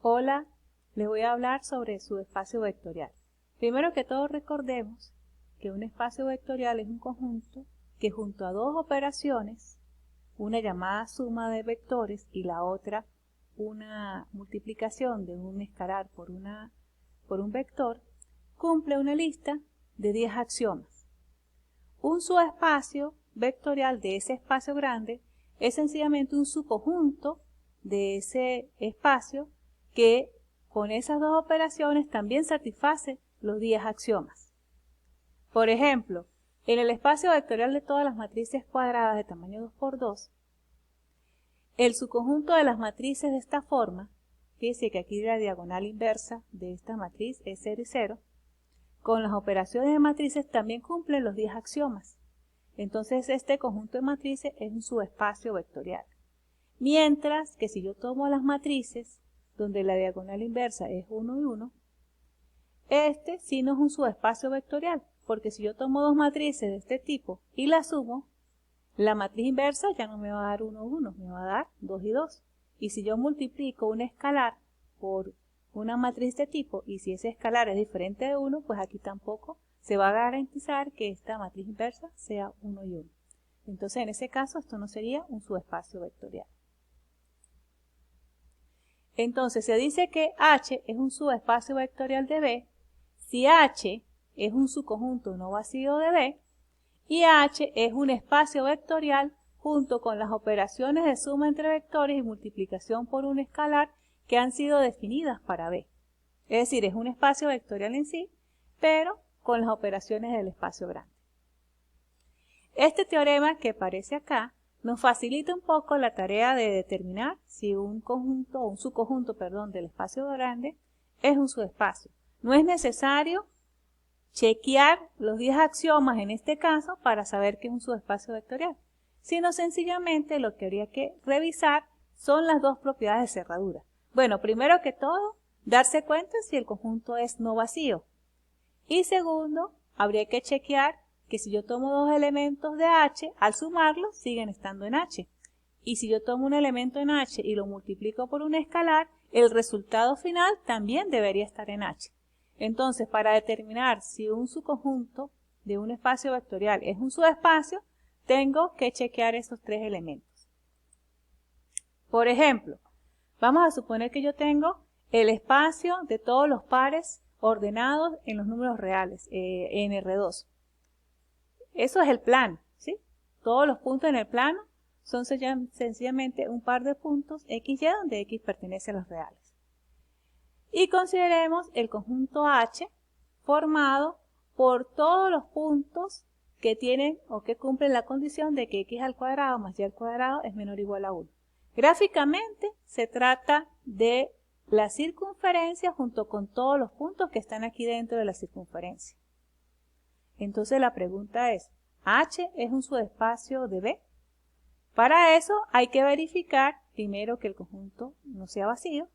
Hola, les voy a hablar sobre su espacio vectorial. Primero que todo recordemos que un espacio vectorial es un conjunto que junto a dos operaciones, una llamada suma de vectores y la otra una multiplicación de un escalar por un vector, cumple una lista de 10 axiomas. Un subespacio vectorial de ese espacio grande es sencillamente un subconjunto de ese espacio que con esas dos operaciones también satisface los 10 axiomas. Por ejemplo, en el espacio vectorial de todas las matrices cuadradas de tamaño 2 por 2, el subconjunto de las matrices de esta forma, fíjense que aquí la diagonal inversa de esta matriz es 0 y 0, con las operaciones de matrices también cumplen los 10 axiomas. Entonces este conjunto de matrices es un subespacio vectorial. Mientras que si yo tomo las matrices donde la diagonal inversa es 1 y 1, este sí no es un subespacio vectorial, porque si yo tomo dos matrices de este tipo y las sumo, la matriz inversa ya no me va a dar 1 y 1, me va a dar 2 y 2. Y si yo multiplico un escalar por una matriz de este tipo, y si ese escalar es diferente de 1, pues aquí tampoco se va a garantizar que esta matriz inversa sea 1 y 1. Entonces en ese caso esto no sería un subespacio vectorial. Entonces se dice que H es un subespacio vectorial de B si H es un subconjunto no vacío de B y H es un espacio vectorial junto con las operaciones de suma entre vectores y multiplicación por un escalar que han sido definidas para B. Es decir, es un espacio vectorial en sí, pero con las operaciones del espacio grande. Este teorema que aparece acá nos facilita un poco la tarea de determinar si un conjunto o un subconjunto, del espacio grande es un subespacio. No es necesario chequear los 10 axiomas en este caso para saber que es un subespacio vectorial, sino sencillamente lo que habría que revisar son las dos propiedades de cerradura. Bueno, primero que todo, darse cuenta si el conjunto es no vacío. Y segundo, habría que chequear que si yo tomo dos elementos de H, al sumarlos siguen estando en H. Y si yo tomo un elemento en H y lo multiplico por un escalar, el resultado final también debería estar en H. Entonces, para determinar si un subconjunto de un espacio vectorial es un subespacio, tengo que chequear esos tres elementos. Por ejemplo, vamos a suponer que yo tengo el espacio de todos los pares ordenados en los números reales, en R2. Eso es el plano, ¿sí? Todos los puntos en el plano son sencillamente un par de puntos x y donde x pertenece a los reales. Y consideremos el conjunto H formado por todos los puntos que tienen o que cumplen la condición de que x al cuadrado más y al cuadrado es menor o igual a 1. Gráficamente se trata de la circunferencia junto con todos los puntos que están aquí dentro de la circunferencia. Entonces la pregunta es, ¿H es un subespacio de B? Para eso hay que verificar primero que el conjunto no sea vacío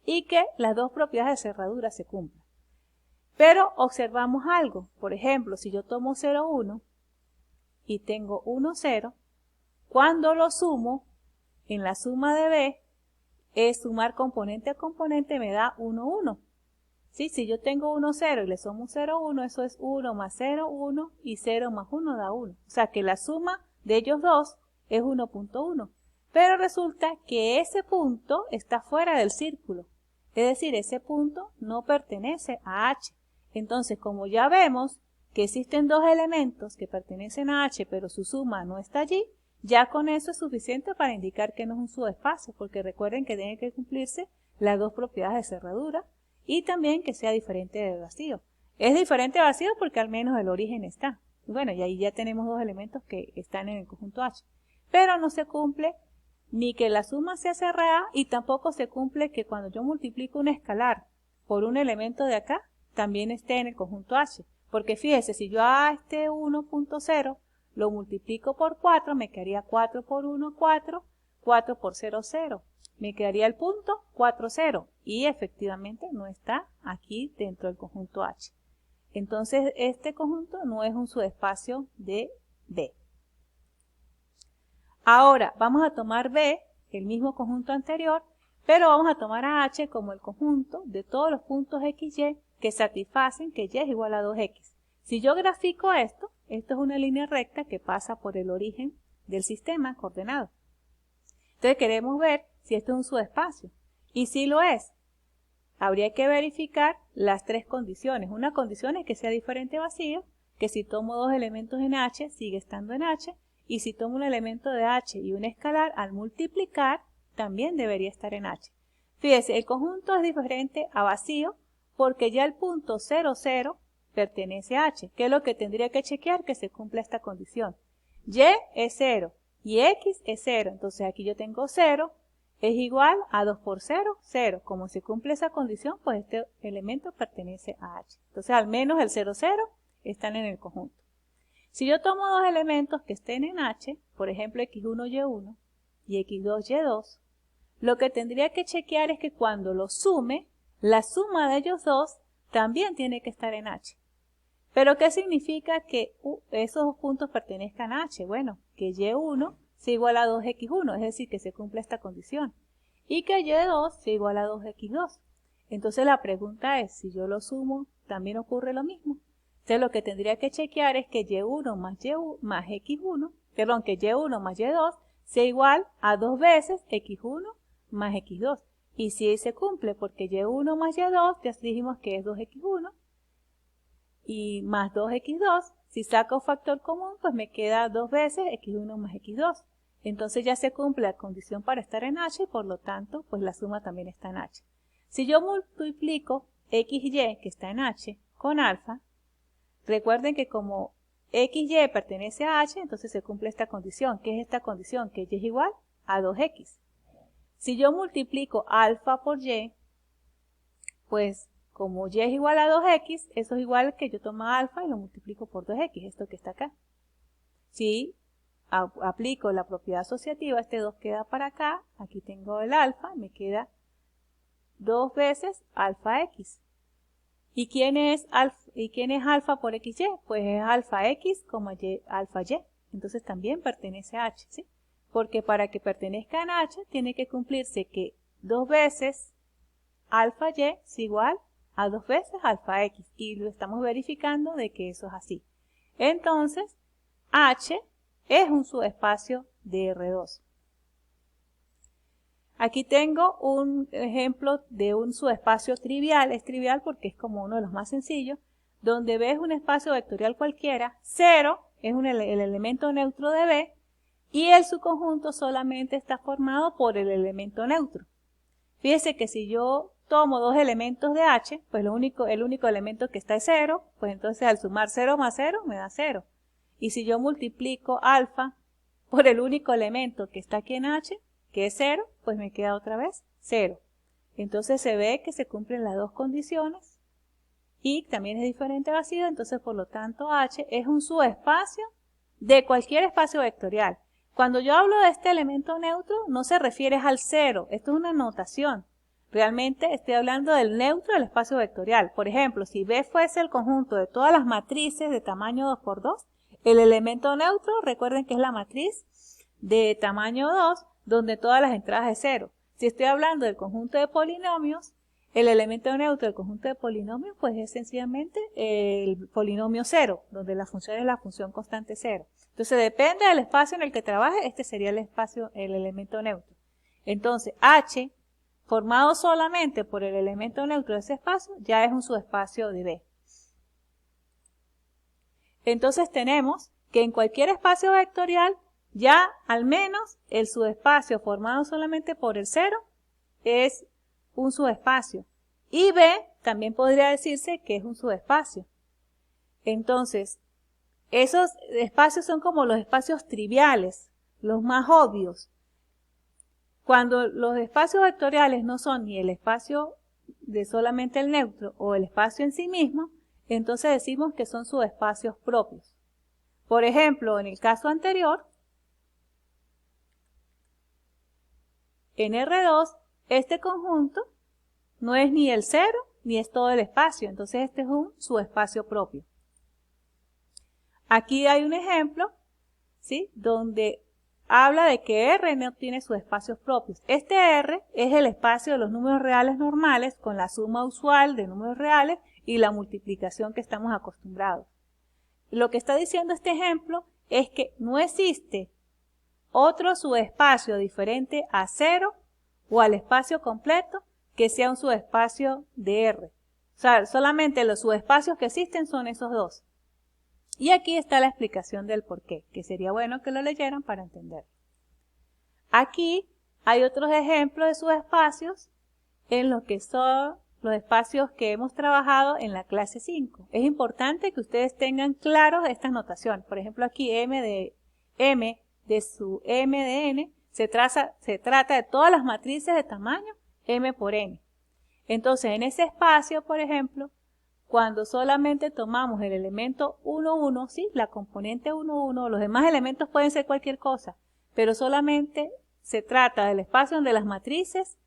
y que las dos propiedades de cerradura se cumplan. Pero observamos algo, por ejemplo, si yo tomo 0, 1 y tengo 1, 0, cuando lo sumo, en la suma de B, es sumar componente a componente me da 1, 1. ¿Sí? Si yo tengo 1, 0 y le sumo 0, 1, eso es 1 más 0, 1 y 0 más 1 da 1. O sea que la suma de ellos dos es 1.1. Pero resulta que ese punto está fuera del círculo. Es decir, ese punto no pertenece a H. Entonces, como ya vemos que existen dos elementos que pertenecen a H, pero su suma no está allí, ya con eso es suficiente para indicar que no es un subespacio, porque recuerden que tiene que cumplirse las dos propiedades de cerradura y también que sea diferente del vacío. Es diferente del vacío porque al menos el origen está. Bueno, y ahí ya tenemos dos elementos que están en el conjunto H. Pero no se cumple ni que la suma sea cerrada y tampoco se cumple que cuando yo multiplico un escalar por un elemento de acá, también esté en el conjunto H. Porque fíjese, si yo a este 1.0 lo multiplico por 4, me quedaría 4 por 1, 4, 4 por 0, 0. Me quedaría el punto 4, 0. Y efectivamente no está aquí dentro del conjunto H. Entonces este conjunto no es un subespacio de B. Ahora vamos a tomar B, el mismo conjunto anterior, Pero vamos a tomar a H como el conjunto de todos los puntos x, y que satisfacen que y es igual a 2x. Si yo grafico esto es una línea recta que pasa por el origen del sistema coordenado. Entonces queremos ver si esto es un subespacio. Y si lo es, habría que verificar las tres condiciones. Una condición es que sea diferente vacío, que si tomo dos elementos en H, sigue estando en H, y si tomo un elemento de H y un escalar, al multiplicar, también debería estar en H. Fíjese, el conjunto es diferente a vacío, porque ya el punto 0, 0 pertenece a H, que es lo que tendría que chequear que se cumpla esta condición. Y es 0 y X es 0, entonces aquí yo tengo 0, es igual a 2 por 0, 0. Como se cumple esa condición, pues este elemento pertenece a H. Entonces al menos el 0, 0 están en el conjunto. Si yo tomo dos elementos que estén en H, por ejemplo x1, y1 y x2, y2, lo que tendría que chequear es que cuando los sume, la suma de ellos dos también tiene que estar en H. ¿Pero qué significa que esos dos puntos pertenezcan a H? Bueno, que y1 sea igual a 2x1, es decir, que se cumple esta condición. Y que y2 sea igual a 2x2. Entonces la pregunta es, si yo lo sumo, ¿también ocurre lo mismo? Entonces lo que tendría que chequear es que y1 más x1, perdón, que y1 más y2 sea igual a 2 veces x1 más x2. Y si se cumple, porque y1 más y2, ya dijimos que es 2x1, y más 2x2, si saco factor común, pues me queda 2 veces x1 más x2. Entonces ya se cumple la condición para estar en H, y por lo tanto, pues la suma también está en H. Si yo multiplico xy, que está en H, con alfa, recuerden que como xy pertenece a H, entonces se cumple esta condición. ¿Qué es esta condición? Que y es igual a 2x. Si yo multiplico alfa por y, pues como y es igual a 2x, eso es igual que yo tomo alfa y lo multiplico por 2x, esto que está acá. Si aplico la propiedad asociativa, este 2 queda para acá, aquí tengo el alfa, me queda 2 veces alfa x. ¿Y quién es alfa por xy? Pues es alfa x, alfa y. Entonces también pertenece a H, ¿sí? Porque para que pertenezca a H tiene que cumplirse que 2 veces alfa y es igual a 2 veces alfa x. Y lo estamos verificando de que eso es así. Entonces, H es un subespacio de R2. Aquí tengo un ejemplo de un subespacio trivial. Es trivial porque es como uno de los más sencillos, donde B es un espacio vectorial cualquiera, 0 es el elemento neutro de B, y el subconjunto solamente está formado por el elemento neutro. Fíjese que si yo tomo dos elementos de H, pues el único elemento que está es 0, pues entonces al sumar 0 más 0 me da 0. Y si yo multiplico alfa por el único elemento que está aquí en H, que es 0, pues me queda otra vez 0. Entonces se ve que se cumplen las dos condiciones y también es diferente a vacío, entonces por lo tanto H es un subespacio de cualquier espacio vectorial. Cuando yo hablo de este elemento neutro, no se refiere al 0, esto es una notación. Realmente estoy hablando del neutro del espacio vectorial. Por ejemplo, si B fuese el conjunto de todas las matrices de tamaño 2×2, el elemento neutro, recuerden que es la matriz de tamaño 2, donde todas las entradas es 0. Si estoy hablando del conjunto de polinomios, el elemento neutro del conjunto de polinomios, pues es sencillamente el polinomio 0, donde la función es la función constante 0. Entonces, depende del espacio en el que trabaje, este sería el elemento neutro. Entonces, H, formado solamente por el elemento neutro de ese espacio, ya es un subespacio de B. Entonces tenemos que en cualquier espacio vectorial, ya al menos el subespacio formado solamente por el 0 es un subespacio. Y B también podría decirse que es un subespacio. Entonces, esos espacios son como los espacios triviales, los más obvios. Cuando los espacios vectoriales no son ni el espacio de solamente el neutro o el espacio en sí mismo, entonces decimos que son subespacios propios. Por ejemplo, en el caso anterior, en R2, este conjunto no es ni el 0 ni es todo el espacio, entonces este es un subespacio propio. Aquí hay un ejemplo, ¿sí?, donde habla de que R no tiene sus espacios propios. Este R es el espacio de los números reales normales con la suma usual de números reales y la multiplicación que estamos acostumbrados. Lo que está diciendo este ejemplo es que no existe otro subespacio diferente a 0 o al espacio completo que sea un subespacio de R. O sea, solamente los subespacios que existen son esos dos. Y aquí está la explicación del por qué, que sería bueno que lo leyeran para entender. Aquí hay otros ejemplos de subespacios en los que son los espacios que hemos trabajado en la clase 5. Es importante que ustedes tengan claros estas notaciones. Por ejemplo, aquí M de su M de N se trata de todas las matrices de tamaño M por N. Entonces, en ese espacio, por ejemplo, cuando solamente tomamos el elemento 1, 1, ¿sí? La componente 1, 1, los demás elementos pueden ser cualquier cosa, pero solamente se trata del espacio donde las matrices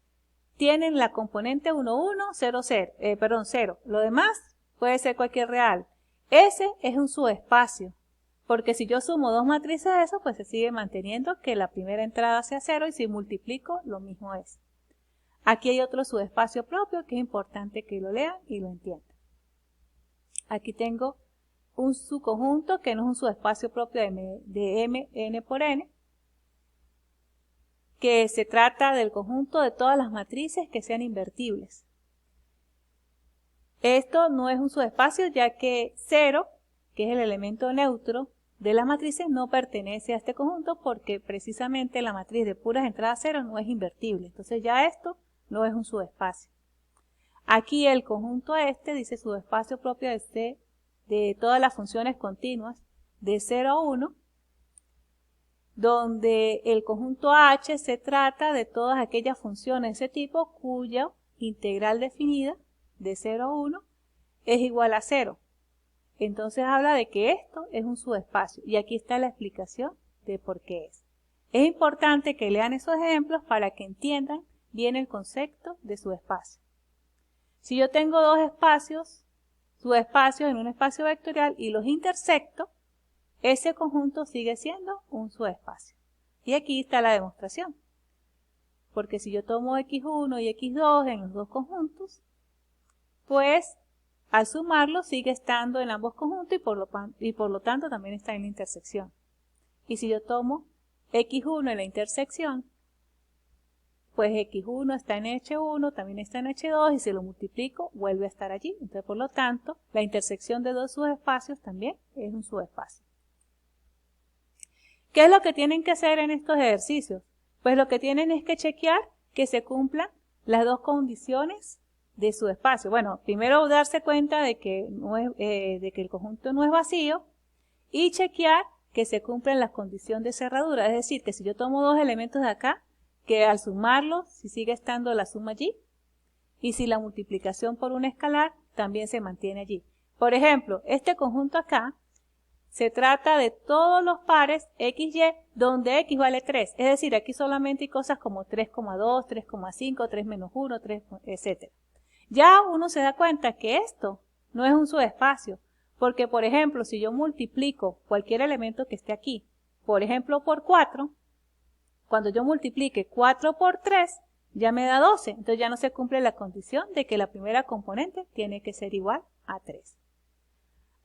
tienen la componente 1, 1, 0, 0. Lo demás puede ser cualquier real. Ese es un subespacio, porque si yo sumo dos matrices de eso, pues se sigue manteniendo que la primera entrada sea 0 y si multiplico, lo mismo es. Aquí hay otro subespacio propio que es importante que lo lean y lo entiendan. Aquí tengo un subconjunto que no es un subespacio propio de M, N por N, que se trata del conjunto de todas las matrices que sean invertibles. Esto no es un subespacio ya que 0, que es el elemento neutro de las matrices, no pertenece a este conjunto porque precisamente la matriz de puras entradas 0 no es invertible. Entonces ya esto no es un subespacio. Aquí el conjunto este dice subespacio propio de todas las funciones continuas de 0 a 1, donde el conjunto H se trata de todas aquellas funciones de ese tipo cuya integral definida de 0 a 1 es igual a 0. Entonces habla de que esto es un subespacio y aquí está la explicación de por qué es. Es importante que lean esos ejemplos para que entiendan bien el concepto de subespacio. Si yo tengo dos espacios, subespacios en un espacio vectorial y los intersecto, ese conjunto sigue siendo un subespacio. Y aquí está la demostración. Porque si yo tomo x1 y x2 en los dos conjuntos, pues al sumarlo sigue estando en ambos conjuntos y por lo tanto también está en la intersección. Y si yo tomo x1 en la intersección, pues x1 está en h1, también está en h2 y si lo multiplico vuelve a estar allí. Entonces, por lo tanto, la intersección de dos subespacios también es un subespacio. ¿Qué es lo que tienen que hacer en estos ejercicios? Pues lo que tienen es que chequear que se cumplan las dos condiciones de subespacio. Bueno, primero darse cuenta de que el conjunto no es vacío y chequear que se cumplen las condiciones de cerradura. Es decir, que si yo tomo dos elementos de acá, que al sumarlos, si sigue estando la suma allí, y si la multiplicación por un escalar también se mantiene allí. Por ejemplo, este conjunto acá se trata de todos los pares XY donde X vale 3. Es decir, aquí solamente hay cosas como 3,2, 3,5, 3 menos 1, 3, etc. Ya uno se da cuenta que esto no es un subespacio, porque por ejemplo, si yo multiplico cualquier elemento que esté aquí, por ejemplo por 4, cuando yo multiplique 4 por 3, ya me da 12. Entonces ya no se cumple la condición de que la primera componente tiene que ser igual a 3.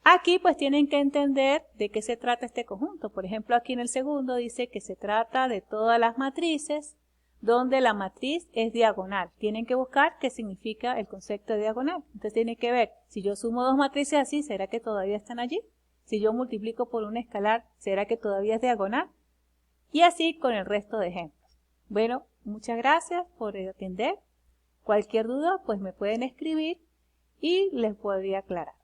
Aquí pues tienen que entender de qué se trata este conjunto. Por ejemplo, aquí en el segundo dice que se trata de todas las matrices donde la matriz es diagonal. Tienen que buscar qué significa el concepto de diagonal. Entonces tienen que ver, si yo sumo dos matrices así, ¿será que todavía están allí? Si yo multiplico por un escalar, ¿será que todavía es diagonal? Y así con el resto de ejemplos. Bueno, muchas gracias por atender. Cualquier duda, pues me pueden escribir y les podría aclarar.